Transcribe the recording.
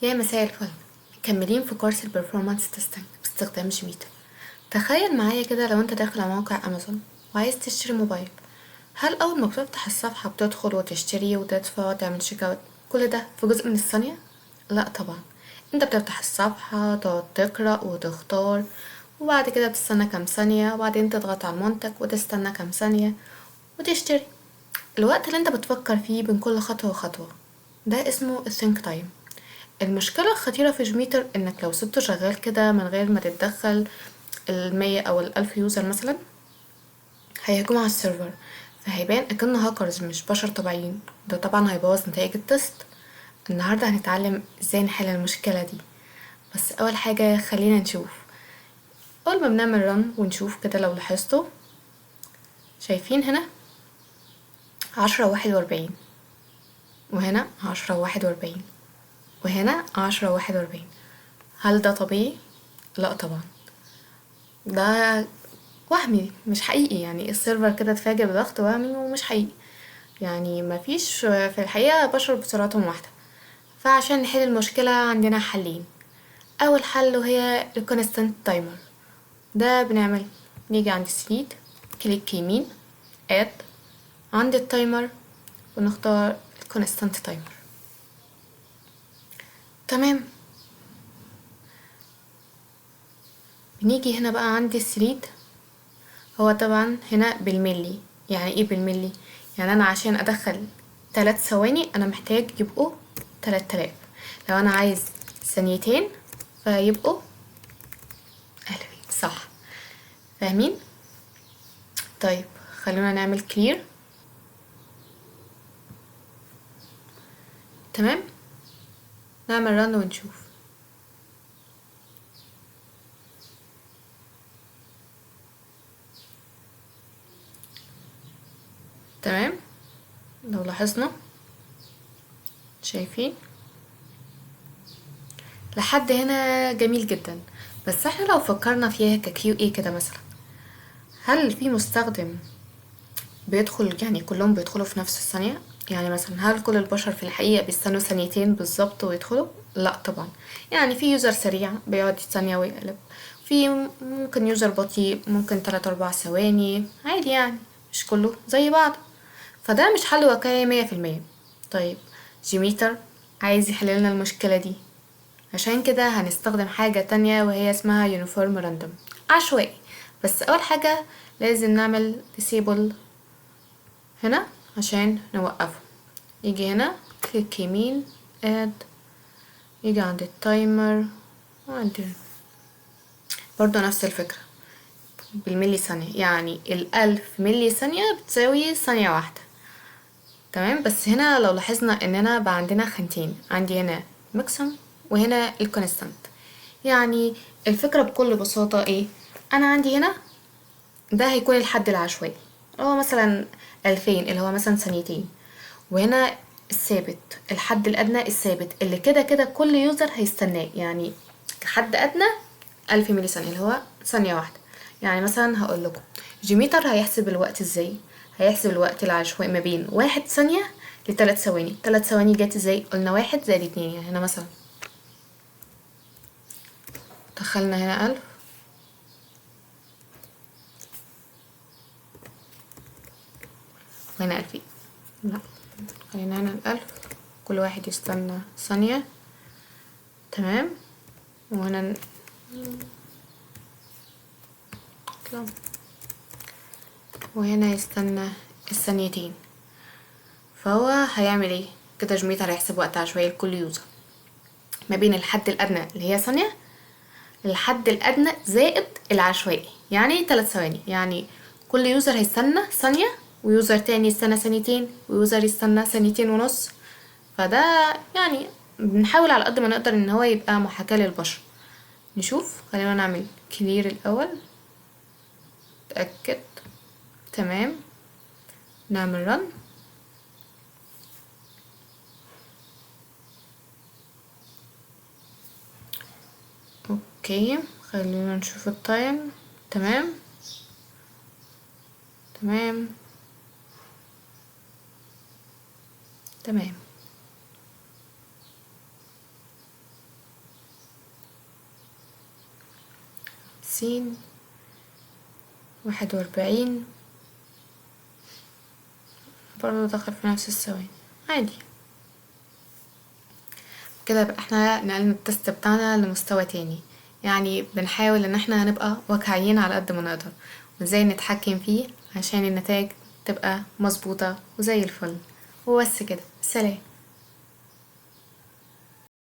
يا مساء الفل. مكملين في كورس البرفورمانس تيستنج باستخدام جيميتر. تخيل معايا كده لو انت داخل على موقع امازون وعايز تشتري موبايل، هل اول ما بتفتح الصفحة بتدخل وتشتري وتدفع وتعمل شيك اوت كل ده في جزء من الثانية؟ لا طبعا. انت بتفتح الصفحة تقعد تقرأ وتختار، وبعد كده بتستنى كام ثانية وبعدين تضغط على المنتج وتستنى كام ثانية وتشتري. الوقت اللي انت بتفكر فيه بين كل خطوة وخطوة ده اسمه الثينك تايم. المشكلة الخطيرة في جميتر انك لو سبته شغال كده من غير ما تتدخل 100 او 1000 يوزر مثلا، هيهجموا على السيرفر، فهيبان اكنه هاكرز مش بشر طبيعيين. ده طبعا هيبوظ نتائج التست. النهاردة هنتعلم ازاي نحل المشكلة دي، بس اول حاجة خلينا نشوف. اول ما بنعمل رن ونشوف كده، لو لاحظتوا شايفين هنا 10 و41، وهنا 10 و41، وهنا 10 و41. هل ده طبيعي؟ لا طبعا، ده وهمي مش حقيقي. يعني السيرفر كده اتفاجئ بضغط وهمي ومش حقيقي. يعني مفيش في الحقيقة بشر بسرعتهم واحدة. فعشان نحل المشكلة عندنا حلين. أول حل وهي الكونستانت تايمر. ده بنعمل نيجي عند السيد، كليك يمين، اد، عند التايمر، ونختار الكونستانت تايمر. تمام. بنيجي هنا بقى عند الثريد. هو طبعا هنا بالملي. يعني ايه بالملي؟ يعني انا عشان ادخل 3 ثواني انا محتاج يبقوا 3000. لو انا عايز ثانيتين فيبقوا 1000. صح، فاهمين؟ طيب خلونا نعمل كلير. تمام، نعمل رن ونشوف. تمام، لو لاحظنا شايفين لحد هنا جميل جدا. بس احنا لو فكرنا فيها ككيو اي كده مثلا، هل في مستخدم بيدخل يعني كلهم بيدخلوا في نفس الثانية؟ يعني مثلا هل كل البشر في الحقيقة بيستنوا ثانيتين بالظبط ويدخلوا؟ لا طبعا. يعني في يوزر سريع بيقعد ثانية ويقلب، في ممكن يوزر بطيء ممكن 3 4 ثواني عادي. يعني مش كله زي بعض، فده مش حل واقعي 100%. طيب جيميتر عايز يحللنا المشكلة دي، عشان كده هنستخدم حاجة تانية وهي اسمها يونيفورم راندوم، عشوائي. بس أول حاجة لازم نعمل disable هنا عشان نوقفه. يجي هنا كليك يمين، اد، يجي عند التايمر، وعند برضو نفس الفكرة بالملي ثانية. يعني 1000 ملي ثانية بتساوي ثانية واحدة. تمام، بس هنا لو لاحظنا اننا بقى عندنا خانتين، عندي هنا ماكسيم وهنا الكونستانت. يعني الفكرة بكل بساطة ايه؟ انا عندي هنا ده هيكون الحد العشوائي، هو مثلا 2000 اللي هو مثلا ثانيتين، وهنا الثابت الحد الأدنى الثابت اللي كده كده كل يوزر هيستناه. يعني كحد أدنى 1000 ملي ثانية اللي هو ثانية واحدة. يعني مثلا هقول لكم جيميتر هيحسب الوقت ازاي. هيحسب الوقت العشوائي ما بين 1 ثانية ل3 ثواني. 3 ثواني جت ازاي؟ قلنا 1 زائد 2. يعني هنا مثلا دخلنا هنا 1000، وهنا 2000. لا، خلينا هنا 1000، كل واحد يستنى ثانية. تمام، وهنا نطلع، وهنا يستنى الثانيتين. فهو هيعمل ايه كده؟ جميت هيحسب وقت عشوائي لكل يوزر ما بين الحد الأدنى اللي هي ثانية الحد الأدنى زائد العشوائي، يعني 3 ثواني. يعني كل يوزر هيستنى ثانية، ويوزر تاني يستنى ثانيتين، ويوزر يستنى ثانيتين ونص. فده يعني بنحاول على قد ما نقدر ان هو يبقى محاكاة للبشر. نشوف، خلينا نعمل كلير الأول، تأكد. تمام، نعمل رن. اوكي، خلينا نشوف التايم. تمام تمام تمام. 50 41 برضه دخل في نفس الثواني عادي. كده يبقى احنا نقلنا التست بتاعنا لمستوى تاني، يعني بنحاول ان احنا نبقى واقعيين على قد ما نقدر، وازاي نتحكم فيه عشان النتائج تبقى مظبوطة وزي الفل. وبس كده، سلام.